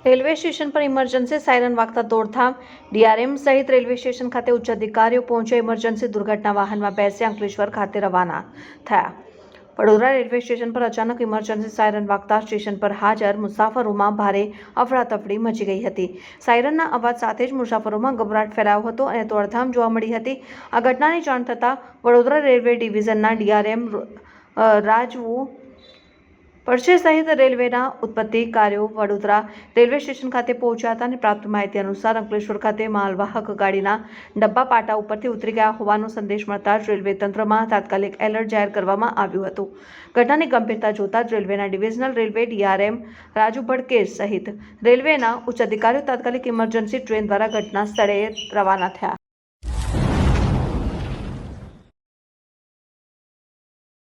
Railway station પર emergency siren વાગતા દોડધામ ડીઆરએમ સહિત રેલવે સ્ટેશન ખાતે ઉચ્ચ અધિકારીઓ પહોંચ્યા. ઇમરજન્સી દુર્ઘટના વાહનમાં બેસી અંકલેશ્વર ખાતે રવાના થયા. વડોદરા રેલવે સ્ટેશન પર અચાનક ઇમરજન્સી સાયરન વાગતા સ્ટેશન પર હાજર મુસાફરોમાં ભારે અફડાતફડી મચી ગઈ હતી. સાયરનના અવાજ સાથે જ મુસાફરોમાં ગભરાટ ફેલાયો હતો અને દોડધામ જોવા મળી હતી. આ ઘટનાની જાણ થતાં વડોદરા રેલવે ડિવિઝનના ડીઆરએમ રાજવું પરચે સહિત રેલવેના ઉત્પત્તિકારીઓ વડોદરા રેલવે સ્ટેશન ખાતે પહોંચ્યા હતા અને પ્રાપ્ત માહિતી અનુસાર અંકલેશ્વર ખાતે માલવાહક ગાડીના ડબ્બા પાટા ઉપરથી ઉતરી ગયા હોવાનો સંદેશ મળતા જ રેલવે તંત્રમાં તાત્કાલિક એલર્ટ જાહેર કરવામાં આવ્યું હતું. ઘટનાની ગંભીરતા જોતા જ રેલવેના ડિવિઝનલ રેલવે ડીઆરએમ રાજુ ભડકે સહિત રેલવેના ઉચ્ચ અધિકારીઓ તાત્કાલિક ઇમરજન્સી ટ્રેન દ્વારા ઘટના સ્થળે રવાના થયા.